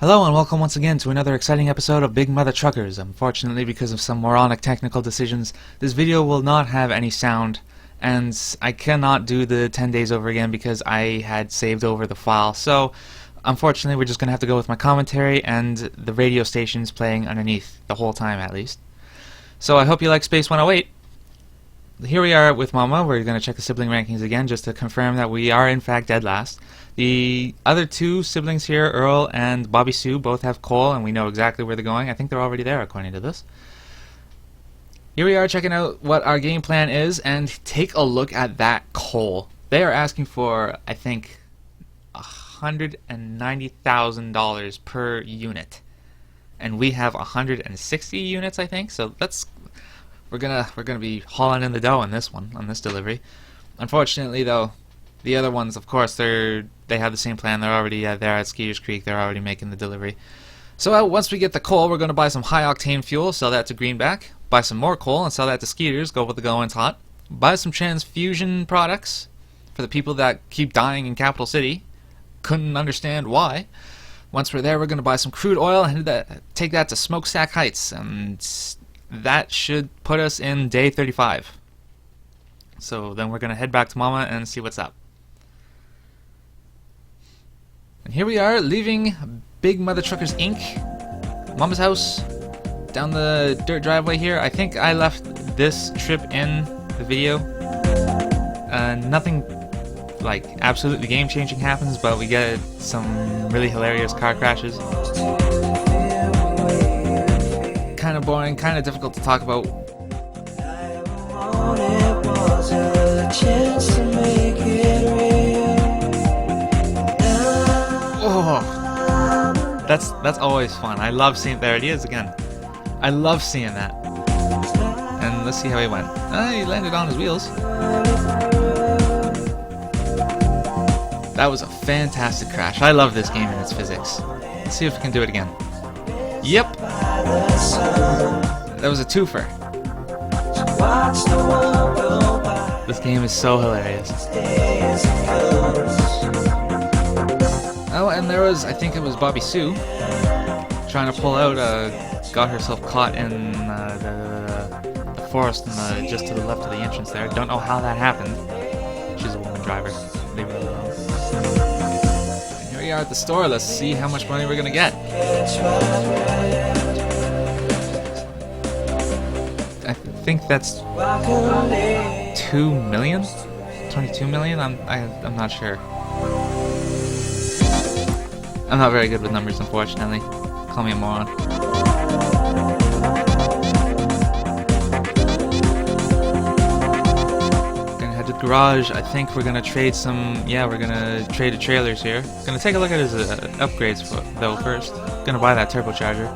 Hello and welcome once again to another exciting episode of Big Mother Truckers. Unfortunately, because of some moronic technical decisions, this video will not have any sound, and I cannot do the 10 days over again because I had saved over the file. So, unfortunately, we're just going to have to go with my commentary and the radio stations playing underneath, the whole time at least. So I hope you like Space 108. Here we are with Mama. We're going to check the sibling rankings again just to confirm that we are in fact dead last. The other two siblings here, Earl and Bobby Sue, both have coal, and we know exactly where they're going. I think they're already there, according to this. Here we are checking out what our game plan is, and take a look at that coal. They are asking for, I think, $190,000 per unit, and we have 160 units, I think. So we're gonna be hauling in the dough on this one, on this delivery. Unfortunately, though, the other ones, of course, they have the same plan. They're already there at Skeeters Creek. They're already making the delivery. So once we get the coal, we're going to buy some high-octane fuel, sell that to Greenback, buy some more coal and sell that to Skeeters, go with the going's hot, buy some transfusion products for the people that keep dying in Capital City. Couldn't understand why. Once we're there, we're going to buy some crude oil and take that to Smokestack Heights, and that should put us in day 35. So then we're going to head back to Mama and see what's up. And here we are, leaving Big Mother Truckers Inc., Mama's house, down the dirt driveway here. I think I left this trip in the video. Nothing like absolutely game-changing happens, but we get some really hilarious car crashes. Kind of boring, kind of difficult to talk about. Oh, that's always fun. I love seeing. There it is again. I love seeing that. And let's see how he went. He landed on his wheels. That was a fantastic crash. I love this game and its physics. Let's see if we can do it again. Yep. That was a twofer. This game is so hilarious. Oh, and there was, I think it was Bobby Sue trying to pull out, got herself caught in the forest just to the left of the entrance there. Don't know how that happened. She's a woman driver. Leave her alone. And here we are at the store. Let's see how much money we're going to get. I think that's 2 million? 22 million? I'm not sure. I'm not very good with numbers, unfortunately. Call me a moron. Gonna head to the garage. I think we're gonna trade some. Yeah, we're gonna trade the trailers here. Gonna take a look at his upgrades though first. Gonna buy that turbocharger.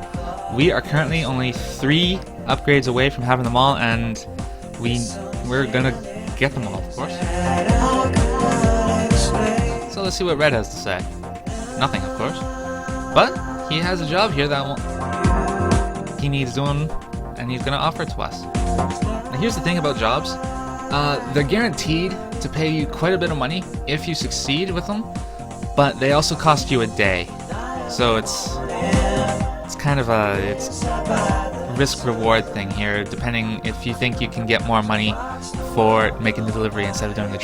We are currently only 3 upgrades away from having them all, and we're gonna get them all, of course. So let's see what Red has to say. Nothing, of course. But he has a job here that he needs doing, and he's gonna offer it to us. Now here's the thing about jobs. They're guaranteed to pay you quite a bit of money if you succeed with them, but they also cost you a day. So it's kind of a risk-reward thing here, depending if you think you can get more money for making the delivery instead of doing the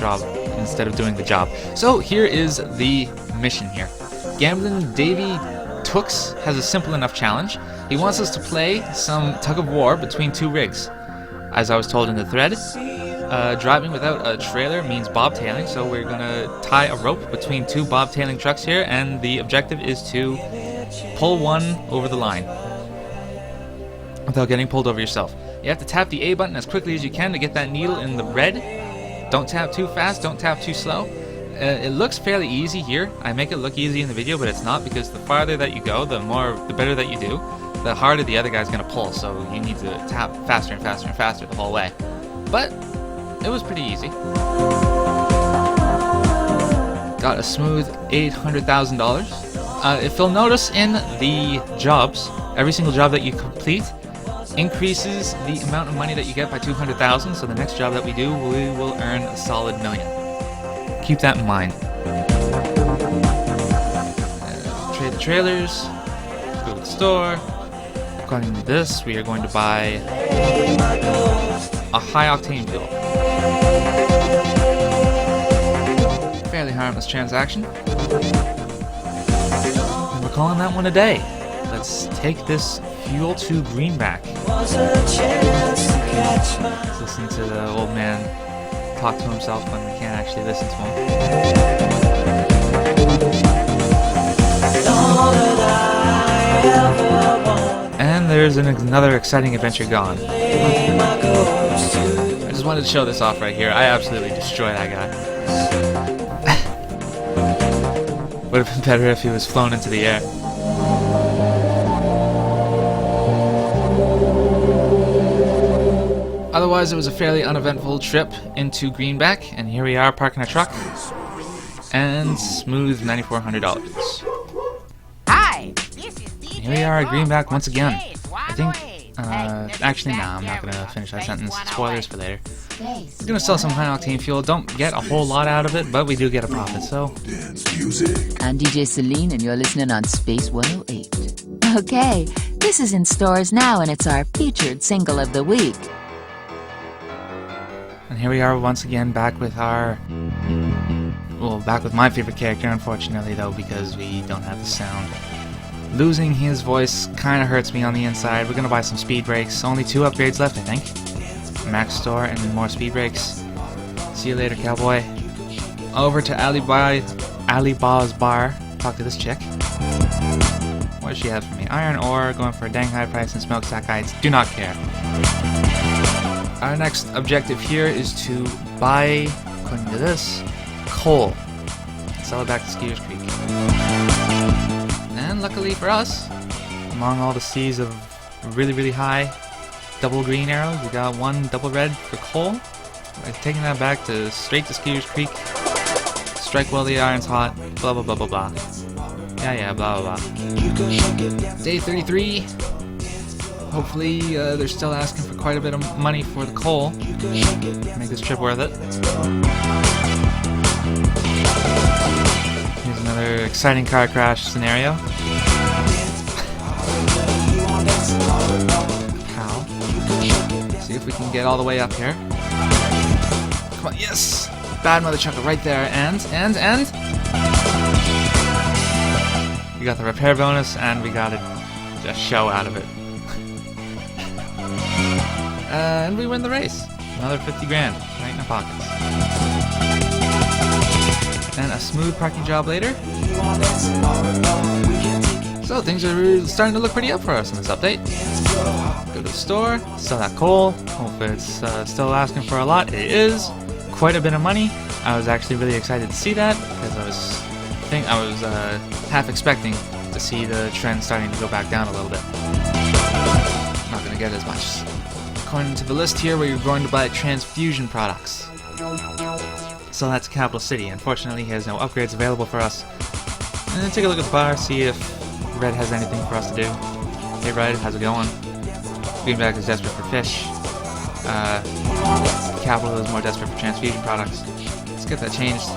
job. So here is the mission here. Gambling Davy Tooks has a simple enough challenge. He wants us to play some tug of war between 2 rigs. As I was told in the thread, driving without a trailer means bobtailing, so we're gonna tie a rope between 2 bobtailing trucks here, and the objective is to pull one over the line without getting pulled over yourself. You have to tap the A button as quickly as you can to get that needle in the red. Don't tap too fast, don't tap too slow. It looks fairly easy here. I make it look easy in the video, but it's not, because the farther that you go, the better that you do, the harder the other guy's gonna pull, so you need to tap faster and faster and faster the whole way. But it was pretty easy. Got a smooth $800,000. If you'll notice in the jobs, every single job that you complete increases the amount of money that you get by 200,000. So the next job that we do, we will earn a solid $1 million. Keep that in mind. Trade the trailers. Go to the store. According to this, we are going to buy a high octane fuel. Fairly harmless transaction. And we're calling that one a day. Let's take this fuel to Greenback. Let's listen to the old man talk to himself when we can't actually listen to him. And there's another exciting adventure gone. I just wanted to show this off right here. I absolutely destroyed that guy. Would have been better if he was flown into the air. Otherwise, it was a fairly uneventful trip into Greenback, and here we are parking our truck, and smooth $9,400. Hi, Here we are at Greenback once again. I think, actually, no, I'm not gonna finish that sentence. Spoilers for later. We're gonna sell some high octane fuel. Don't get a whole lot out of it, but we do get a profit, so. I'm DJ Celine, and you're listening on Space 108. Okay, this is in stores now, and it's our featured single of the week. And here we are once again back with our, well, back with my favorite character, unfortunately though, because we don't have the sound. Losing his voice kind of hurts me on the inside. We're gonna buy some speed brakes. Only 2 upgrades left, I think. Max store and more speed brakes. See you later, cowboy. Over to Aliba's bar. Talk to this chick. What does she have for me? Iron ore, going for a dang high price, and smokestack heights. Do not care. Our next objective here is to buy, according to this, coal. Sell it back to Skiers Creek. And luckily for us, among all the seas of really, really high double green arrows, we got 1 double red for coal. We're taking that back to straight to Skiers Creek. Strike while the iron's hot. Blah blah blah blah blah. Yeah, blah blah blah. Day 33. Hopefully, they're still asking for quite a bit of money for the coal. Make this trip worth it. Here's another exciting car crash scenario. How? See if we can get all the way up here. Come on, yes! Bad mother chucker right there, and... We got the repair bonus, and we got a show out of it. And we win the race. Another 50 grand right in our pockets. And a smooth parking job later. So things are starting to look pretty up for us in this update. Go to the store, sell that coal. Hope it's still asking for a lot. It is quite a bit of money. I was actually really excited to see that because I was half expecting to see the trend starting to go back down a little bit. Not gonna get as much. According to the list here, we're going to buy transfusion products. So that's Capital City. Unfortunately, he has no upgrades available for us. And then take a look at the bar, see if Red has anything for us to do. Hey Red, how's it going? Greenback is desperate for fish. Capital is more desperate for transfusion products. Let's get that changed.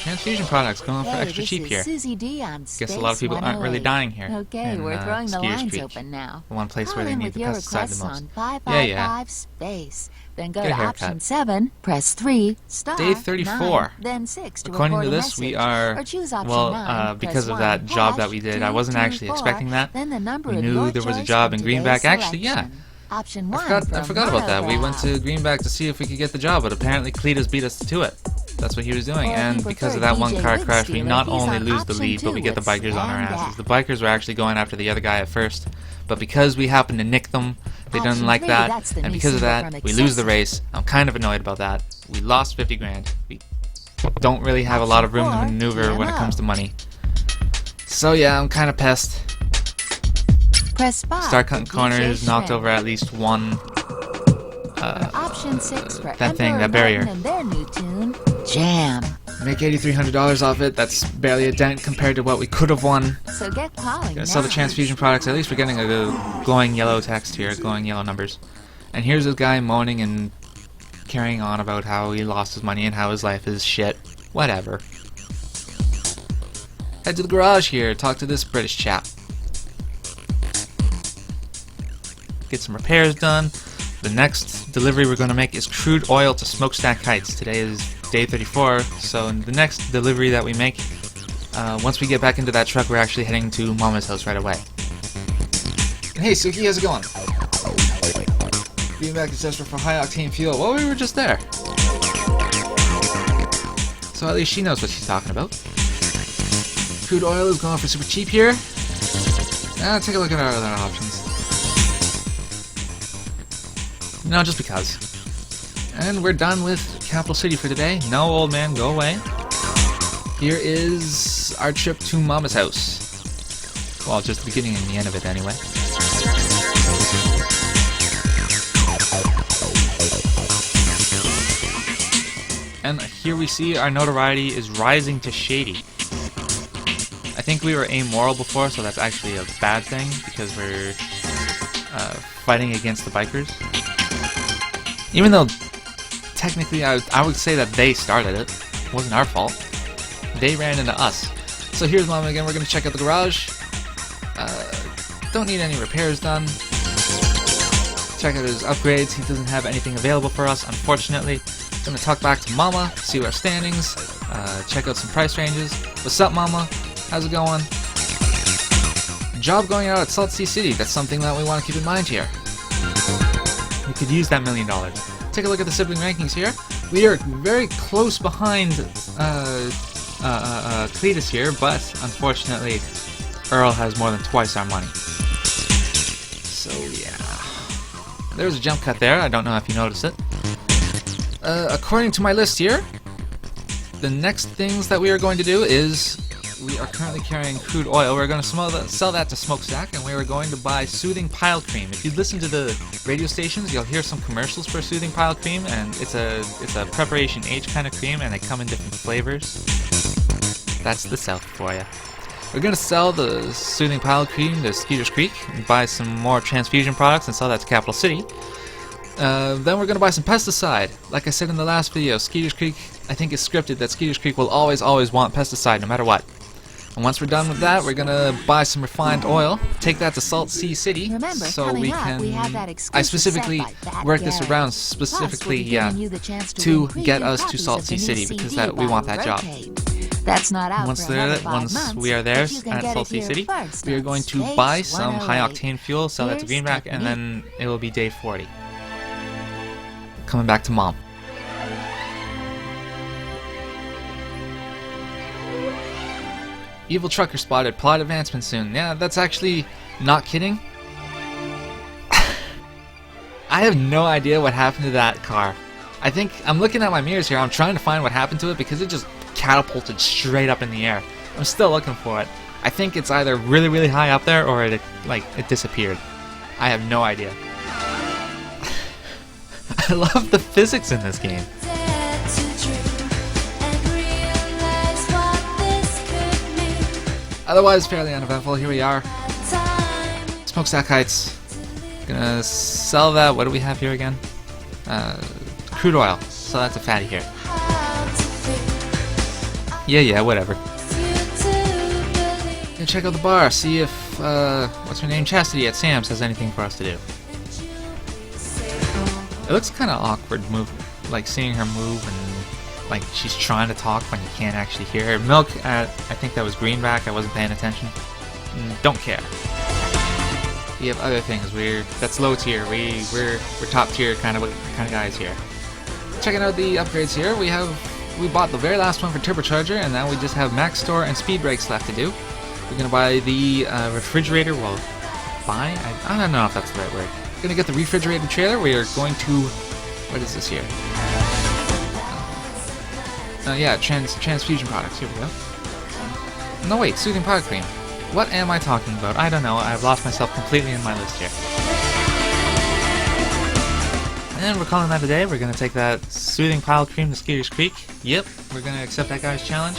Transfusion products going for extra cheap here. Guess a lot of people aren't really dying here. Okay, we're throwing the lines open now. The one place where they need the pesticide the most. Yeah. Space. Then go to option 7, press 3, star. Day 34. 9, then 6 to according to record a this, we message. are Or choose option 9, because press of that 1, job that hash, we did. 2, I wasn't 2, actually 4, expecting that. Then the number We of knew your there was a choice job from in Greenback. today's Actually, yeah. selection. Option 1 I forgot about that. We went to Greenback to see if we could get the job, but apparently Cletus beat us to it. That's what he was doing, and because of that one car crash, we not only lose the lead, but we get the bikers on our asses. The bikers were actually going after the other guy at first, but because we happened to nick them, they didn't like that, and because of that, we lose the race. I'm kind of annoyed about that. We lost 50 grand. We don't really have a lot of room to maneuver when it comes to money. So yeah, I'm kind of pissed. Start cutting corners, knocked over at least one. Option 6 for that thing, that barrier. And their new tune, Jam. Make $8,300 off it. That's barely a dent compared to what we could have won. So get calling Gonna sell the transfusion products. At least we're getting a glowing yellow text here, glowing yellow numbers. And here's this guy moaning and carrying on about how he lost his money and how his life is shit. Whatever. Head to the garage here, talk to this British chap. Get some repairs done. The next delivery we're going to make is crude oil to Smokestack Heights. Today is day 34, so in the next delivery that we make, once we get back into that truck, we're actually heading to Mama's house right away. Hey Suki, how's it going? Being back is desperate for high octane fuel. Well, we were just there. So at least she knows what she's talking about. Crude oil is going for super cheap here. Now take a look at our other options. No, just because. And we're done with Capital City for today. No, old man, go away. Here is our trip to Mama's house. Well, just the beginning and the end of it anyway. And here we see our notoriety is rising to shady. I think we were amoral before, so that's actually a bad thing because we're fighting against the bikers. Even though technically I would say that they started it. It wasn't our fault. They ran into us. So here's Mama again. We're going to check out the garage. Don't need any repairs done. Check out his upgrades. He doesn't have anything available for us, unfortunately. Gonna talk back to Mama, see our standings, check out some price ranges. What's up, Mama? How's it going? Job going out at Salt Sea City. That's something that we want to keep in mind here. We could use that $1 million. Take a look at the sibling rankings here. We are very close behind Cletus here, but unfortunately, Earl has more than twice our money. So yeah, there's a jump cut there. I don't know if you noticed it. According to my list here, the next things that we are going to do is we are currently carrying crude oil. We're going to sell that to Smokestack, and we are going to buy soothing pile cream. If you listen to the radio stations, you'll hear some commercials for soothing pile cream, and it's a preparation H kind of cream, and they come in different flavors. That's the South for you. We're going to sell the soothing pile cream to Skeeter's Creek, and buy some more transfusion products, and sell that to Capital City. Then we're going to buy some pesticide. Like I said in the last video, Skeeter's Creek, I think it's scripted that Skeeter's Creek will always want pesticide no matter what. And once we're done with that, we're going to buy some refined oil, take that to Salt Sea City, so we can... I specifically work this around specifically, to get us to Salt Sea City, because we want that job. That's not out Once we are there at Salt Sea City, we are going to buy some high octane fuel, sell that to Greenback, and then it will be day 40. Coming back to Mom. Evil trucker spotted. Plot advancement soon. Yeah, that's actually not kidding. I have no idea what happened to that car. I think I'm looking at my mirrors here. I'm trying to find what happened to it because it just catapulted straight up in the air. I'm still looking for it. I think it's either really, really high up there or it disappeared. I have no idea. I love the physics in this game. Otherwise, fairly uneventful. Here we are. Smokestack Heights. Gonna sell that. What do we have here again? Crude oil. So that's a fatty here. Yeah, whatever. Gonna check out the bar. See if, what's her name? Chastity at Sam's has anything for us to do. It looks kind of awkward like seeing her move and like she's trying to talk when you can't actually hear her. Milk I think that was Greenback. I wasn't paying attention. Don't care. We have other things. That's low tier. We're top tier kind of guys here. Checking out the upgrades here. We bought the very last one for turbocharger, and now we just have max store and speed brakes left to do. We're gonna buy the refrigerator. Well, buy? I don't know if that's the right word. We're gonna get the refrigerated trailer. We are going to, what is this here? Yeah, transfusion products. Here we go. No wait, soothing pile cream. What am I talking about? I don't know. I've lost myself completely in my list here. And we're calling that a day. We're gonna take that soothing pile cream to Skeeter's Creek. Yep, we're gonna accept that guy's challenge.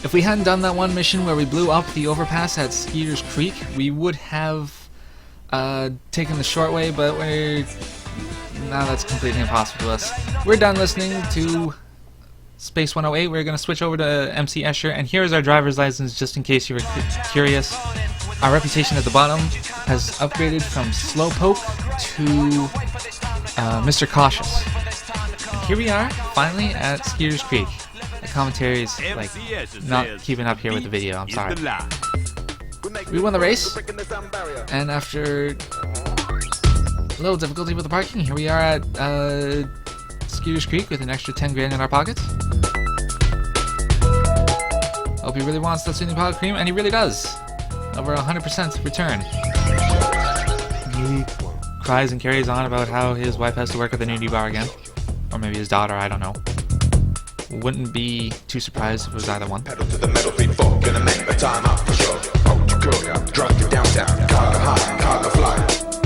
If we hadn't done that one mission where we blew up the overpass at Skeeter's Creek, we would have taken the short way, but now that's completely impossible to us. We're done listening to Space 108. We're going to switch over to MC Escher, and here's our driver's license just in case you were curious. Our reputation at the bottom has upgraded from Slowpoke to Mr. Cautious. And here we are, finally at Skeeter's Creek. The commentary is like not keeping up here with the video, I'm sorry. We won the race, and after a little difficulty with the parking, here we are at Skeeter's Creek with an extra 10 grand in our pockets. Hope he really wants that Sydney Pilot Cream, and he really does. Over 100% return. He cries and carries on about how his wife has to work at the nudie bar again. Or maybe his daughter, I don't know. Wouldn't be too surprised if it was either one. Pedal to the metal, feet folk, gonna make the time up for sure. Hold your cool, drunk you downtown, cargo high, cargo fly.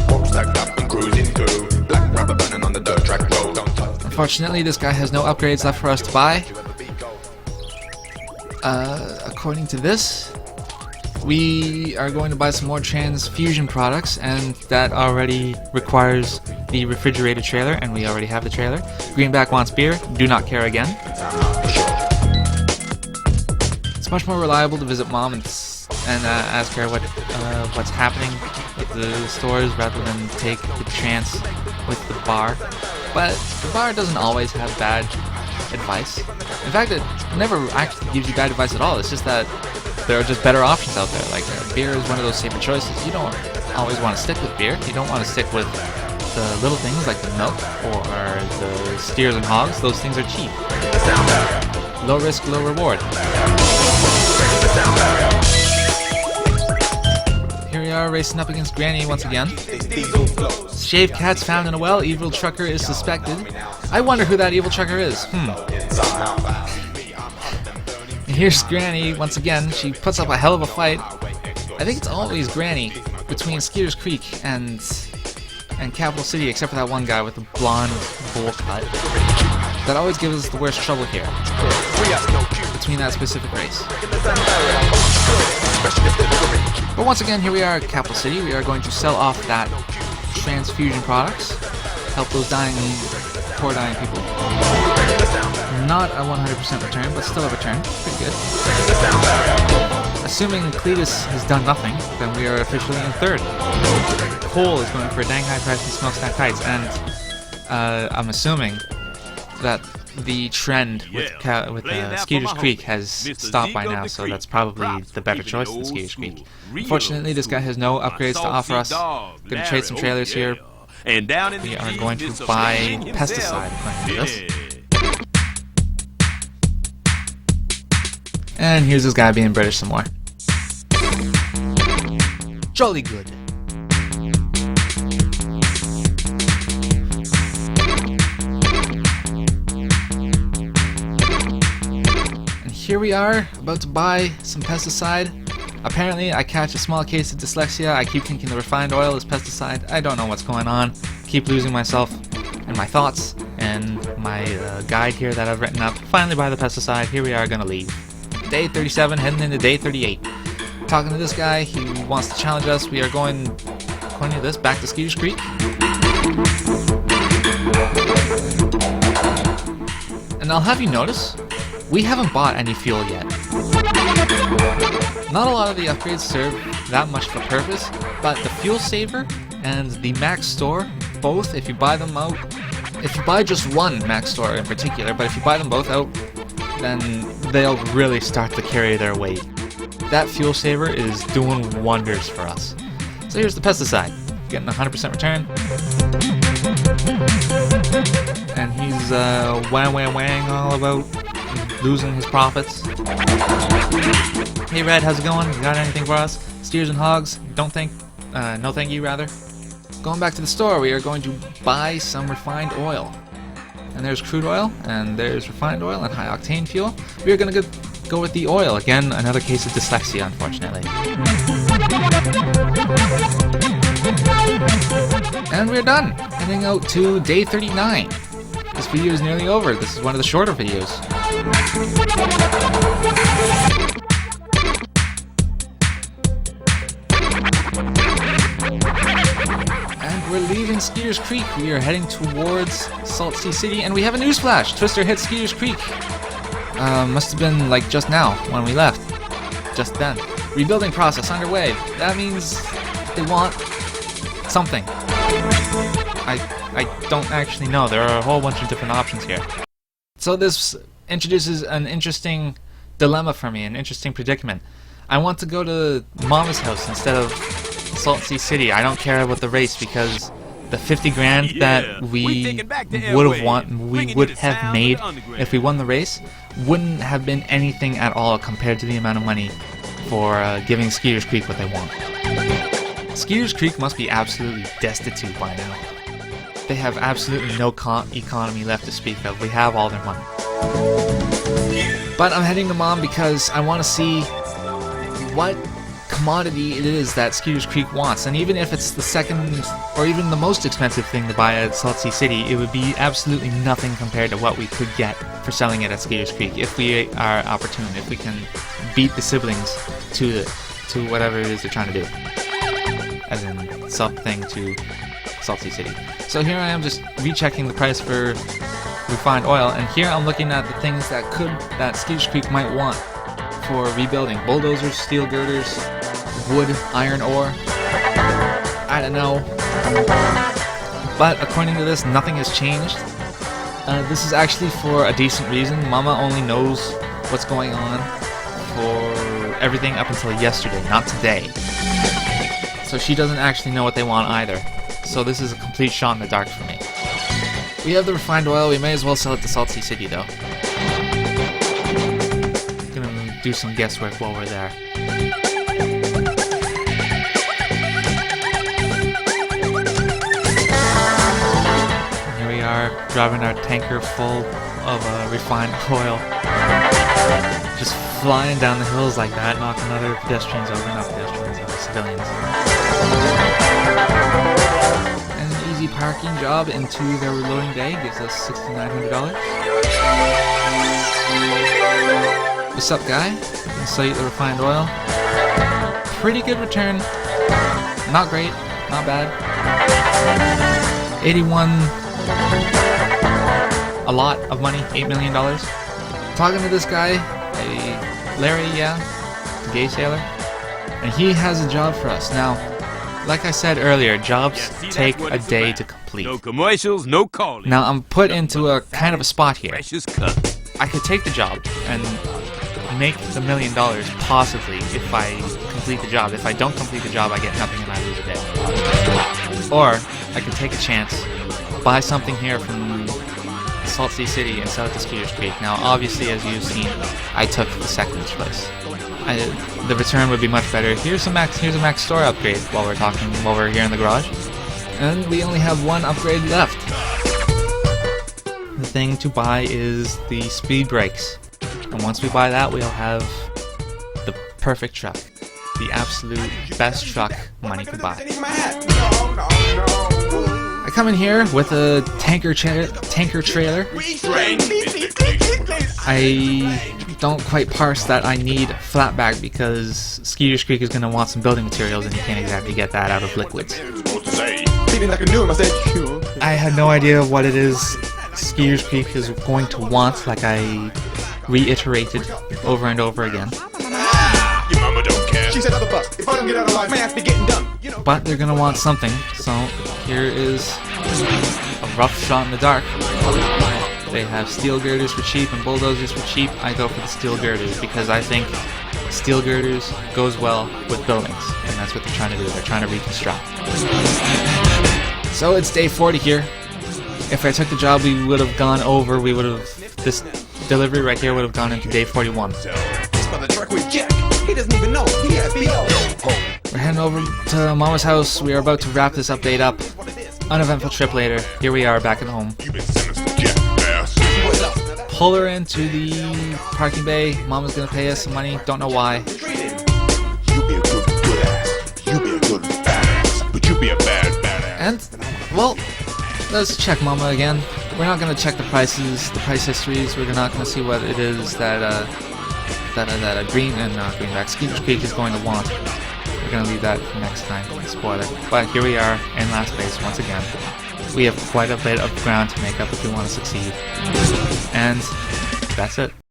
Walk stacked up and cruising through. Black rubber burning on the dirt track road. Don't touch. Unfortunately, this guy has no upgrades left for us to buy. According to this, we are going to buy some more transfusion products, and that already requires the refrigerated trailer, and we already have the trailer. Greenback wants beer, do not care again. It's much more reliable to visit Mom and ask her what's happening with the stores rather than take the chance with the bar. But the bar doesn't always have bad advice. In fact, it never actually gives you bad advice at all. It's just that there are just better options out there. Like beer is one of those safer choices. You don't always want to stick with beer. You don't want to stick with the little things like the milk or the steers and hogs. Those things are cheap. Low risk, low reward. Here we are racing up against Granny once again. Shaved cats found in a well. Evil trucker is suspected. I wonder who that evil trucker is. And here's Granny once again. She puts up a hell of a fight. I think it's always Granny between Skeeter's Creek and Capital City, except for that one guy with the blonde bowl cut. That always gives us the worst trouble here between that specific race. But once again, here we are at Capital City. We are going to sell off that transfusion products, help those poor dying people. Not a 100% return, but still a return. Pretty good. Assuming Cletus has done nothing, then we are officially in third. Cole is going for a dang high price and smokestack heights, and I'm assuming that the trend with Skeeter's Creek has stopped by now, so that's probably the better choice than Skeeter's Creek. Unfortunately, this guy has no upgrades to offer us. Gonna trade some trailers here. We are going to buy pesticide according to this. And here's this guy being British some more. Jolly good. And here we are, about to buy some pesticide. Apparently, I catch a small case of dyslexia. I keep thinking the refined oil is pesticide. I don't know what's going on. Keep losing myself and my thoughts and my guide here that I've written up. Finally buy the pesticide. Here we are, gonna leave. Day 37, heading into day 38. Talking to this guy, he wants to challenge us. We are going, according to this, back to Skeeter's Creek. And I'll have you notice, we haven't bought any fuel yet. Not a lot of the upgrades serve that much of a purpose, but the fuel saver and the max store, both, if you buy them out, if you buy just one max store in particular, but if you buy them both out, then they'll really start to carry their weight. That fuel saver is doing wonders for us. So here's the pesticide, getting 100% return. And he's wang all about losing his profits. Hey Red, how's it going? You got anything for us? Steers and hogs? No thank you rather. Going back to the store, we are going to buy some refined oil. And there's crude oil, and there's refined oil, and high octane fuel. We are going to go with the oil. Again, another case of dyslexia, unfortunately. And we're done. Heading out to day 39. This video is nearly over. This is one of the shorter videos. we're leaving Skeeter's Creek. We are heading towards Salt Sea City, and we have a newsflash. Twister hit Skeeter's Creek. Must have been like just now when we left. Just then. Rebuilding process underway. That means they want something. I don't actually know. There are a whole bunch of different options here. So this introduces an interesting dilemma for me, an interesting predicament. I want to go to Mama's house instead of Salt Sea City. I don't care about the race because the 50 grand that we would have made if we won the race wouldn't have been anything at all compared to the amount of money for giving Skeeter's Creek what they want. Skeeter's Creek must be absolutely destitute by now. They have absolutely no economy left to speak of. We have all their money. But I'm heading to Mom because I want to see what commodity it is that Skeeter's Creek wants. And even if it's the second or even the most expensive thing to buy at Salt Sea City, it would be absolutely nothing compared to what we could get for selling it at Skeeter's Creek if we are opportune, if we can beat the siblings to whatever it is they're trying to do. As in something to Salt Sea City. So here I am just rechecking the price for refined oil, and here I'm looking at the things that Skeeter's Creek might want for rebuilding. Bulldozers, steel girders, wood, iron ore. I don't know. But according to this, nothing has changed. This is actually for a decent reason. Mama only knows what's going on for everything up until yesterday, not today. So she doesn't actually know what they want either. So this is a complete shot in the dark for me. We have the refined oil, we may as well sell it to Salt Sea City though. Gonna do some guesswork while we're there. Here we are, driving our tanker full of refined oil. Just flying down the hills like that, knocking other pedestrians over, not pedestrians, other civilians. Easy parking job into their reloading bay gives us $6,900. What's up, guy? Gonna sell you the refined oil. Pretty good return. Not great, not bad. 81. A lot of money, $8 million. Talking to this guy, Larry, yeah, gay sailor, and he has a job for us now. Like I said earlier, jobs take a day to complete. No commercials, no calling. Now I'm put into a kind of a spot here. Precious cut. I could take the job and make the $1 million possibly if I complete the job. If I don't complete the job, I get nothing and I lose a day. Or I could take a chance, buy something here from Salt Sea City and sell it to Skeeter's Creek. Now obviously, as you've seen, I took the second choice. The return would be much better. Here's a max store upgrade while we're here in the garage. And we only have one upgrade left. The thing to buy is the speed brakes. And once we buy that, we'll have the perfect truck. The absolute best truck money could buy. I come in here with a tanker trailer. I don't quite parse that I need flat bag because Skeeter's Creek is going to want some building materials and you can't exactly get that out of liquids. I had no idea what it is Skeeter's Creek is going to want, like I reiterated over and over again. But they're going to want something, so here is a rough shot in the dark. They have steel girders for cheap and bulldozers for cheap. I go for the steel girders because I think steel girders goes well with buildings, and that's what they're trying to do. They're trying to reconstruct. So it's day 40 here. If I took the job, we would have gone over. This delivery right here would have gone into day 41. We're heading over to Mama's house. We are about to wrap this update up. Uneventful trip later. Here we are back at home. Pull her into the parking bay. Mama's gonna pay us some money. Don't know why. And, well, let's check Mama again. We're not gonna check the prices, the price histories. We're not gonna see what it is that Skeeter's Creek is going to want. We're gonna leave that for next time. Spoiler. But here we are in last place once again. We have quite a bit of ground to make up if we want to succeed. And that's it.